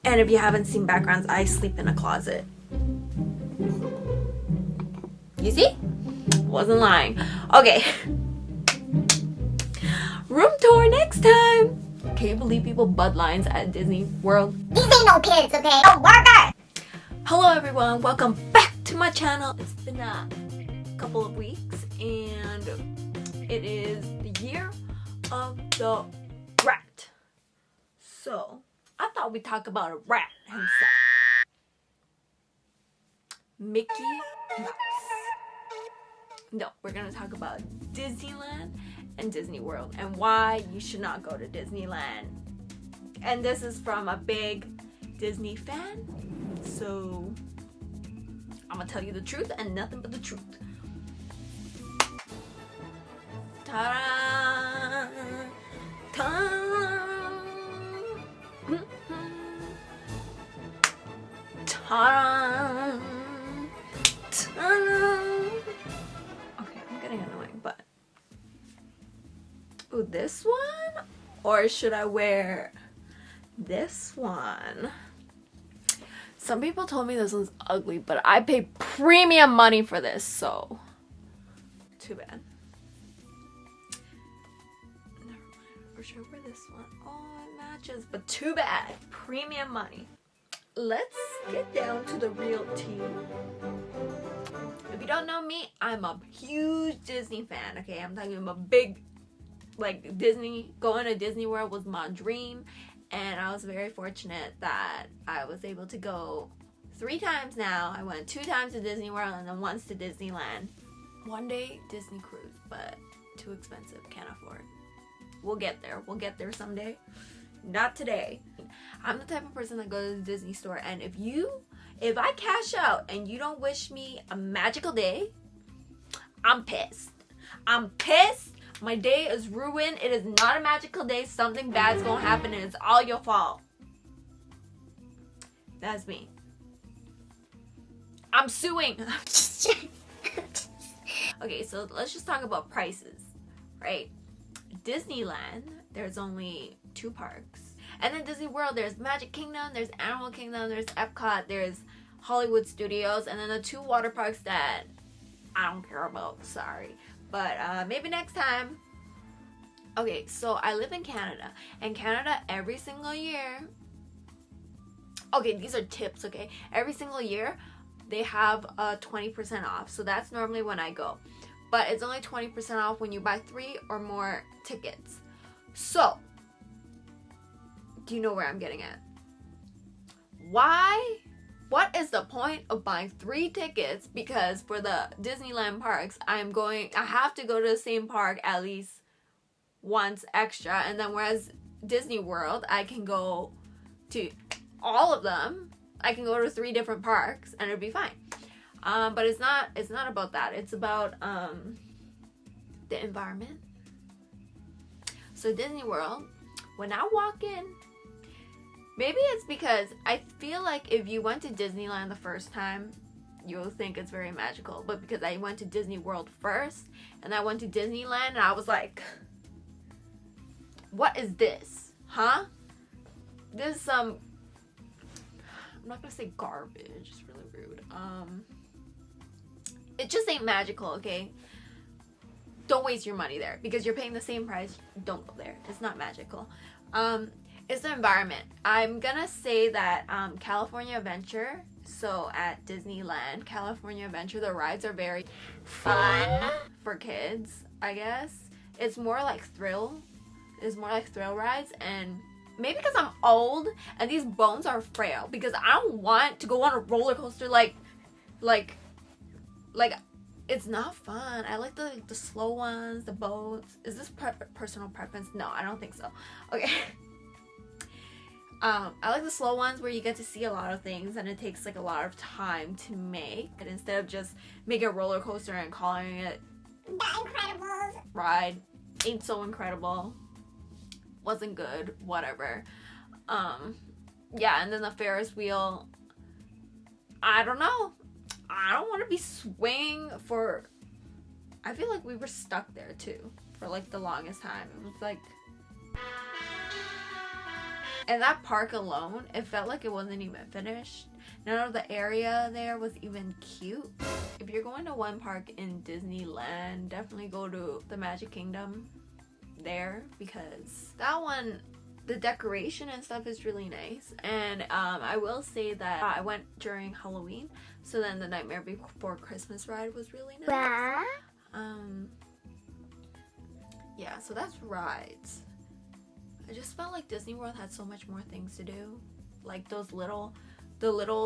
And if you haven't seen backgrounds, I sleep in a closet. You see? Wasn't lying. Okay. Room tour next time. Can you believe people bud lines at Disney World? These ain't no kids, okay? No worker! Hello everyone, welcome back to my channel. It's been a couple of weeks and it is the year of the rat. So, I thought we'd talk about a rat himself. Mickey Mouse. No, we're gonna talk about Disneyland and Disney World and why you should not go to Disneyland. And this is from a big Disney fan, so I'm gonna tell you the truth and nothing but the truth. Ta-da! Ta-da! Ta-da! Ta-da! Okay, I'm getting annoying, but ooh, this one? Or should I wear this one? Some people told me this was ugly, but I paid premium money for this, so too bad. Never mind. Or should I wear this one? Oh, it matches, but too bad. Premium money. Let's get down to the real tea. If you don't know me, I'm a huge Disney fan, okay? I'm talking about a big, like, Disney. Going to Disney World was my dream. And I was very fortunate that I was able to go 3 times now. I went 2 times to Disney World and then once to Disneyland. One day, Disney cruise, but too expensive. Can't afford. We'll get there. We'll get there someday. Not today. I'm the type of person that goes to the Disney store, and if I cash out and you don't wish me a magical day, I'm pissed. I'm pissed. My day is ruined. It is not a magical day. Something bad's gonna happen and it's all your fault. That's me. I'm suing. Okay, so let's just talk about prices, right? Disneyland, there's only 2 parks. And then Disney World, there's Magic Kingdom, there's Animal Kingdom, there's Epcot, there's Hollywood Studios, and then the 2 water parks that I don't care about, sorry. But maybe next time. Okay, so I live in Canada. And Canada, every single year... Okay, these are tips, okay? Every single year, they have 20% off. So that's normally when I go. But it's only 20% off when you buy 3 or more tickets. So, do you know where I'm getting at? Why? What is the point of buying 3 tickets? Because for the Disneyland parks, I have to go to the same park at least once extra. And then whereas Disney World, I can go to all of them. I can go to 3 different parks and it'll be fine. But it's not about that. It's about the environment. So Disney World, when I walk in, maybe it's because I feel like if you went to Disneyland the first time, you'll think it's very magical. But because I went to Disney World first, and I went to Disneyland, and I was like, what is this? Huh? This is some... I'm not gonna say garbage. It's really rude. It just ain't magical, okay? Don't waste your money there. Because you're paying the same price. Don't go there. It's not magical. It's the environment. I'm gonna say that California Adventure, so at Disneyland, California Adventure, the rides are very fun for kids, I guess. It's more like thrill. It's more like thrill rides, and maybe because I'm old and these bones are frail, because I don't want to go on a roller coaster like it's not fun. I like the slow ones, the boats. Is this personal preference? No, I don't think so. Okay. I like the slow ones where you get to see a lot of things and it takes like a lot of time to make. And instead of just making a roller coaster and calling it The Incredibles ride, ain't so incredible. Wasn't good, whatever. Yeah, and then the Ferris wheel, I don't know. I don't want to be swinging for... I feel like we were stuck there too for like the longest time. It was like... And that park alone, it felt like it wasn't even finished. None of the area there was even cute. If you're going to one park in Disneyland, definitely go to the Magic Kingdom there, because that one, the decoration and stuff is really nice. And I will say that I went during Halloween, so then the Nightmare Before Christmas ride was really nice. Yeah, so that's rides. I just felt like Disney World had so much more things to do, like the little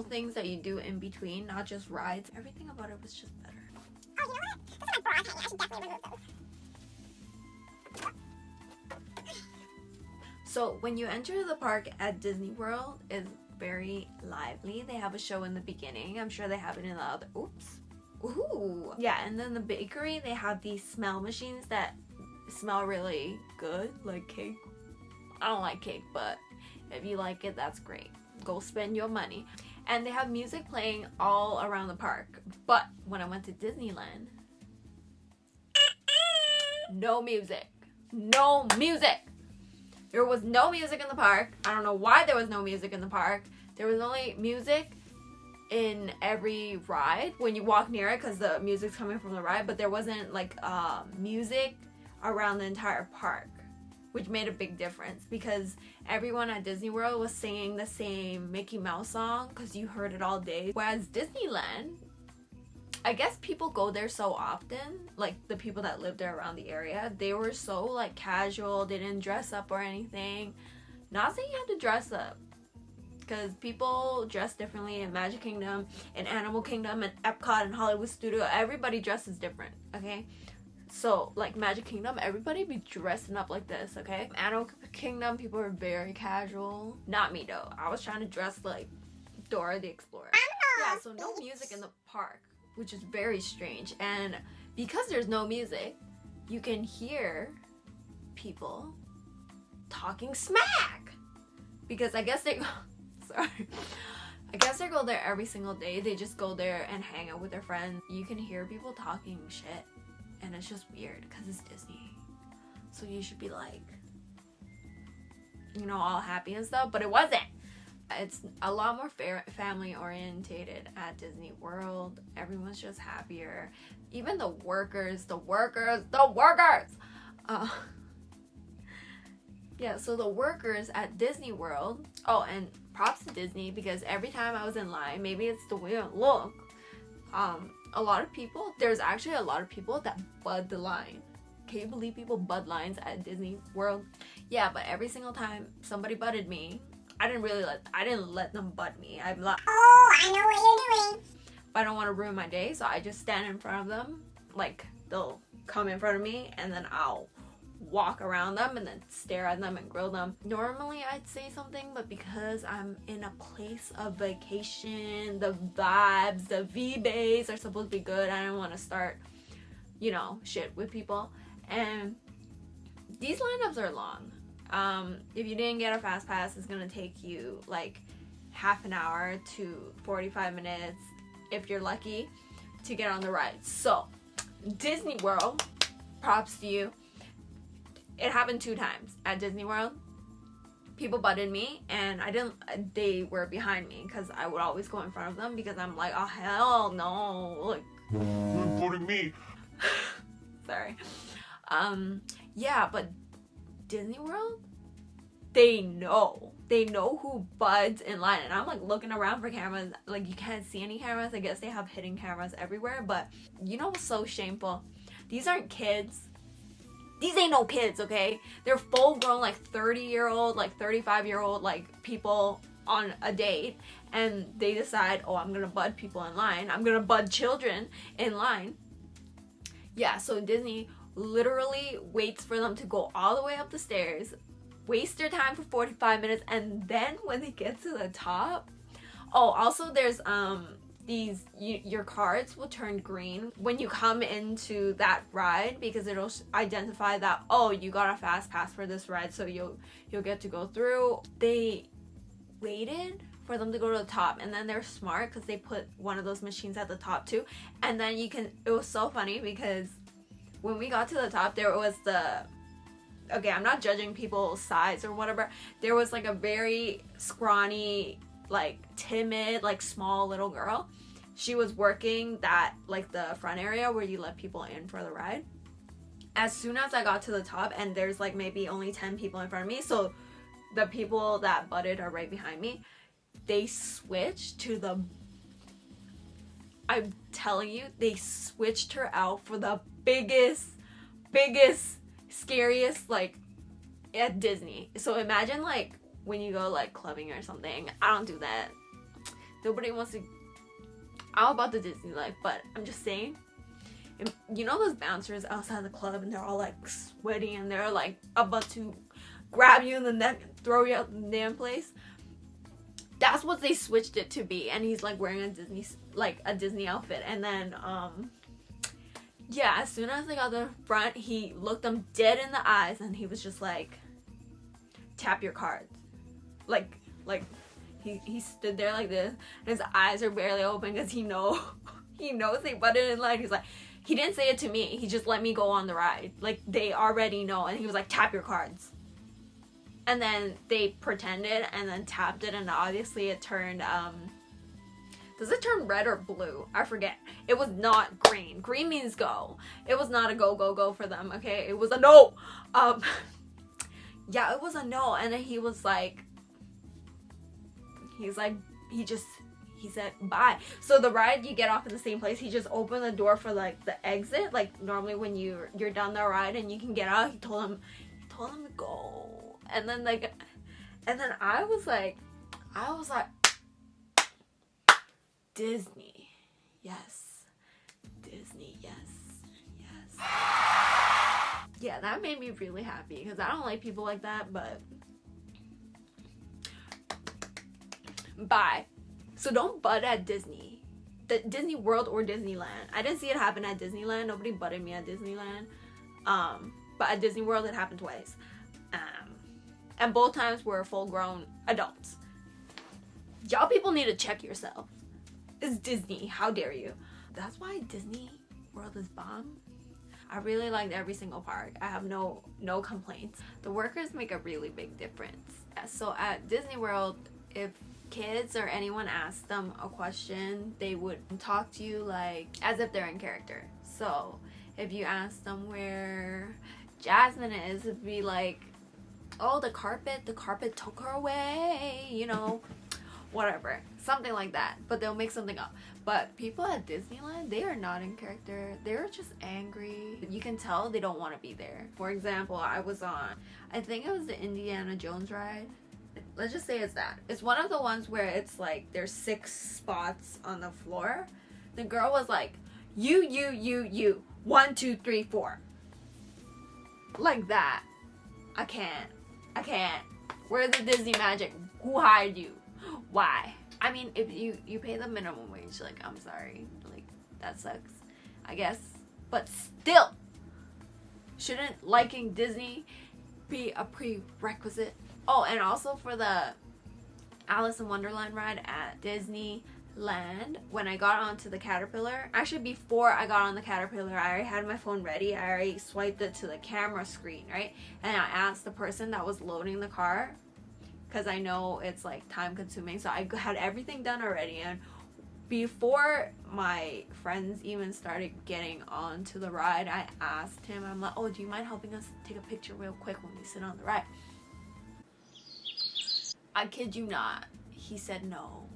things that you do in between, not just rides. Everything about it was just better. Oh, you know what? Those are my bra hanging. I should definitely remove those. So when you enter the park at Disney World, it's very lively. They have a show in the beginning. I'm sure they have it in the other. Oops. Ooh. Yeah, and then the bakery, they have these smell machines that smell really good, like cake. I don't like cake, but if you like it, that's great. Go spend your money. And they have music playing all around the park. But when I went to Disneyland, no music. No music. There was no music in the park. I don't know why there was no music in the park. There was only music in every ride when you walk near it, because the music's coming from the ride, but there wasn't like music around the entire park, which made a big difference, because everyone at Disney World was singing the same Mickey Mouse song because you heard it all day. Whereas Disneyland, I guess people go there so often, like the people that live there around the area, they were so like casual, they didn't dress up or anything. Not saying you have to dress up, because people dress differently in Magic Kingdom, in Animal Kingdom, and Epcot, and Hollywood Studio. Everybody dresses different, okay? So, like Magic Kingdom, everybody be dressing up like this, okay? Animal Kingdom, people are very casual. Not me, though. I was trying to dress like Dora the Explorer. Yeah, so no music in the park, which is very strange. And because there's no music, you can hear people talking smack. Because I guess they... Sorry. I guess they go there every single day. They just go there and hang out with their friends. You can hear people talking shit. And it's just weird because it's Disney. So you should be like, you know, all happy and stuff. But it wasn't. It's a lot more family orientated at Disney World. Everyone's just happier. Even the workers. Yeah, so the workers at Disney World. Oh, and props to Disney, because every time I was in line, maybe it's the way I look, there's actually a lot of people that bud the line. Can you believe people bud lines at Disney World? Yeah, but every single time somebody butted me, I didn't let them bud me. I'm like, oh, I know what you're doing. I don't want to ruin my day, so I just stand in front of them. Like, they'll come in front of me, and then I'll walk around them and then stare at them and grill them. Normally I'd say something, but because I'm in a place of vacation, the vibes, the V-Bays are supposed to be good, I don't want to start, you know, shit with people. And these lineups are long. If you didn't get a fast pass, it's gonna take you like half an hour to 45 minutes, if you're lucky, to get on the ride. So Disney World, props to you. It happened 2 times at Disney World. People butted me, and they were behind me, because I would always go in front of them, because I'm like, oh hell no, like, you're butting me. Sorry. Yeah, but Disney World, they know who buds in line, and I'm like looking around for cameras, like you can't see any cameras. I guess they have hidden cameras everywhere, but you know what's so shameful? These aren't kids. These ain't no kids, okay? They're full grown, like 30-year-old, like 35-year-old, like people on a date, and they decide, oh, I'm gonna bud people in line. I'm gonna bud children in line. Yeah, so Disney literally waits for them to go all the way up the stairs, waste their time for 45 minutes, and then when they get to the top, oh, also there's your cards will turn green when you come into that ride, because it'll identify that, oh, you got a fast pass for this ride, so you'll get to go through. They waited for them to go to the top, and then they're smart because they put one of those machines at the top too, and then it was so funny because when we got to the top, there was the okay, I'm not judging people's size or whatever. There was like a very scrawny, like timid, like small little girl. She was working that, like the front area where you let people in for the ride. As soon as I got to the top, and there's like maybe only 10 people in front of me, so the people that butted are right behind me, they switched to the, I'm telling you, they switched her out for the biggest, scariest, like, at Disney. So imagine, like, when you go, like, clubbing or something. I don't do that. Nobody wants to, I'm about the Disney life, but I'm just saying, you know those bouncers outside the club, and they're all, like, sweaty, and they're, like, about to grab you in the neck and throw you out the damn place? That's what they switched it to be. And he's, like, wearing a Disney outfit. And then, yeah, as soon as they got to the front, he looked them dead in the eyes, and he was just like, tap your cards. Like, he stood there like this, and his eyes are barely open because he knows they butted in line. He's like, he didn't say it to me, he just let me go on the ride. Like, they already know. And he was like, tap your cards. And then they pretended and then tapped it, and obviously it turned, does it turn red or blue? I forget. It was not green. Green means go. It was not a go for them, okay? It was a no. Yeah, it was a no. And then he said bye. So the ride, you get off in the same place. He just opened the door for, like, the exit. Like, normally when you're done the ride and you can get out, he told him to go. And then, like, I was like, Disney, yes. Disney, yes. Yeah, that made me really happy, because I don't like people like that, but bye. So don't butt at Disney. The Disney World or Disneyland. I didn't see it happen at Disneyland. Nobody butted me at Disneyland. But at Disney World, it happened twice. And both times were full-grown adults. Y'all people need to check yourself. It's Disney. How dare you? That's why Disney World is bomb. I really liked every single park. I have no complaints. The workers make a really big difference. So at Disney World, if kids or anyone asked them a question, they would talk to you like as if they're in character. So if you ask them where Jasmine is, it'd be like, oh, the carpet took her away, you know, whatever, something like that. But they'll make something up. But people at Disneyland, they are not in character. They're just angry. You can tell they don't want to be there. For example, I was on, I think it was the Indiana Jones ride. Let's just say it's that. It's one of the ones where it's like there's 6 spots on the floor. The girl was like, you, 1, 2, 3, 4. Like that. I can't. Where's the Disney magic? Who hired you? Why? I mean, if you pay the minimum wage, like, I'm sorry. Like, that sucks, I guess. But still, shouldn't liking Disney be a prerequisite? Oh, and also for the Alice in Wonderland ride at Disneyland, when I got onto the Caterpillar, actually before I got on the Caterpillar, I already had my phone ready. I already swiped it to the camera screen, right? And I asked the person that was loading the car, because I know it's like time consuming, so I had everything done already. And before my friends even started getting onto the ride, I asked him, I'm like, oh, do you mind helping us take a picture real quick when we sit on the ride? I kid you not, he said no.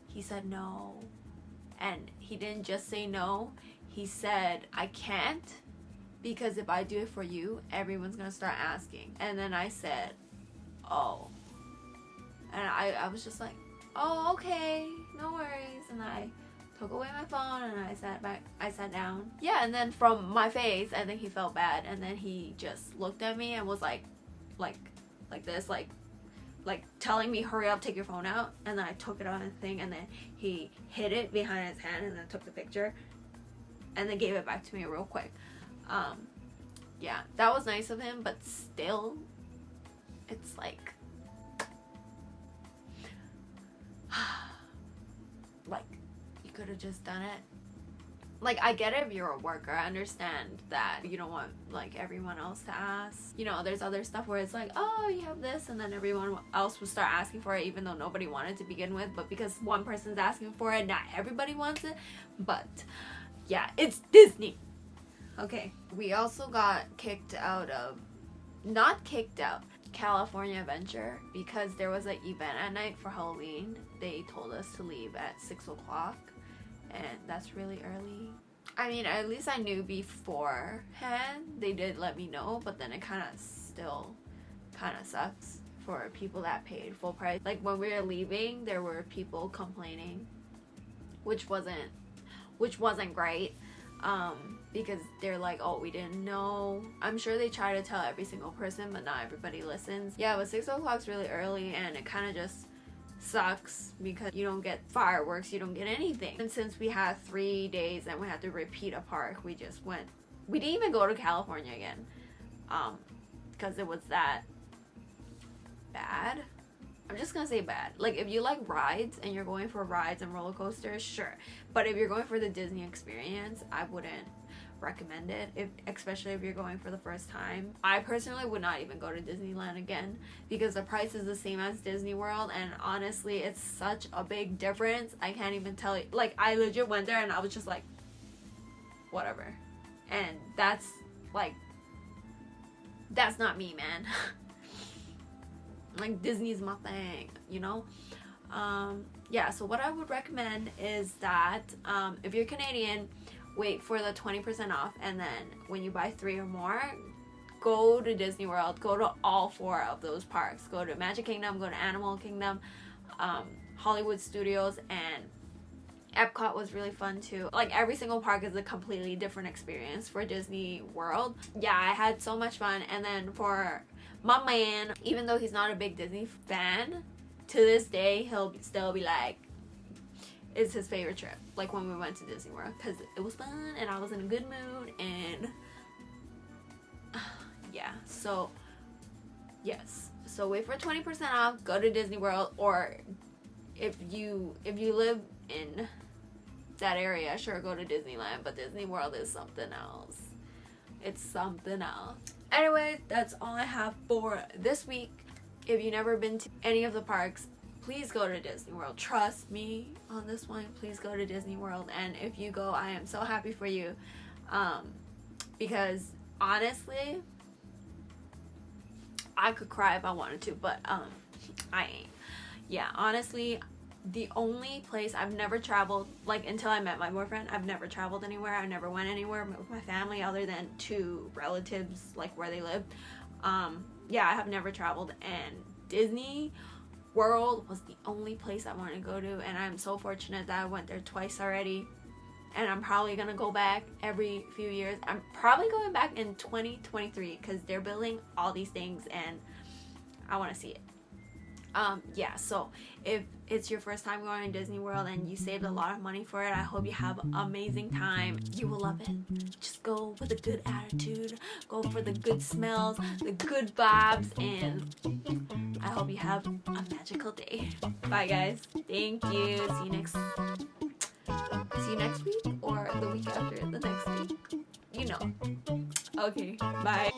He said no. And he didn't just say no, he said, I can't, because if I do it for you, everyone's gonna start asking. And then I said, oh. And I was just like, oh, okay, no worries. And I took away my phone and I sat down. Yeah, and then from my face, I think he felt bad. And then he just looked at me and was like this, like telling me, hurry up, take your phone out. And then I took it on the thing, and then he hid it behind his hand and then took the picture and then gave it back to me real quick. Yeah, that was nice of him, but still, it's like you could have just done it Like, I get it if you're a worker. I understand that you don't want, like, everyone else to ask. You know, there's other stuff where it's like, oh, you have this, and then everyone else will start asking for it, even though nobody wanted to begin with. But because one person's asking for it, not everybody wants it. But, yeah, it's Disney. Okay. We also got kicked out of, not kicked out, California Adventure, because there was an event at night for Halloween. They told us to leave at 6 o'clock. And that's really early. I mean, at least I knew beforehand. They did let me know, but then it kind of still kind of sucks for people that paid full price. Like, when we were leaving, there were people complaining, which wasn't great, because they're like, oh, we didn't know. I'm sure they try to tell every single person, but not everybody listens. Yeah, but 6 o'clock's really early, and it kind of just sucks because you don't get fireworks, you don't get anything. And since we had 3 days and we had to repeat a park, we just went. We didn't even go to California again, because it was that bad. I'm just gonna say bad. Like, if you like rides and you're going for rides and roller coasters, sure. But if you're going for the Disney experience, I wouldn't recommend it, especially if you're going for the first time. I personally would not even go to Disneyland again because the price is the same as Disney World, and honestly, it's such a big difference. I can't even tell you. Like, I legit went there and I was just like, whatever. And that's not me, man. Like, Disney's my thing, you know? Yeah, so what I would recommend is that if you're Canadian, wait for the 20% off, and then when you buy 3 or more, go to Disney World. Go to all 4 of those parks. Go to Magic Kingdom, go to Animal Kingdom, Hollywood Studios, and Epcot was really fun too. Like, every single park is a completely different experience for Disney World. Yeah, I had so much fun. And then for my man, even though he's not a big Disney fan, to this day he'll still be like, it's his favorite trip, like when we went to Disney World, because it was fun and I was in a good mood. And yeah, so yes, so wait for 20% off, go to Disney World. Or if you live in that area, sure, go to Disneyland, but Disney World is something else. It's something else. Anyway, that's all I have for this week. If you've never been to any of the parks, please go to Disney World. Trust me on this one. Please go to Disney World. And if you go, I am so happy for you. Because honestly, I could cry if I wanted to, but I ain't. Yeah, honestly, the only place I've never traveled, like, until I met my boyfriend, I've never traveled anywhere. I never went anywhere with my family other than to relatives, like, where they live. Yeah, I have never traveled, and Disney World was the only place I wanted to go to, and I'm so fortunate that I went there twice already, and I'm probably gonna go back every few years. I'm probably going back in 2023 because they're building all these things and I want to see it. Yeah, so if it's your first time going to Disney World and you saved a lot of money for it, I hope you have an amazing time. You will love it. Just go with a good attitude, go for the good smells, the good vibes, and I hope you have a magical day. Bye guys. Thank you. See you next week or the week after the next week. You know. Okay, bye.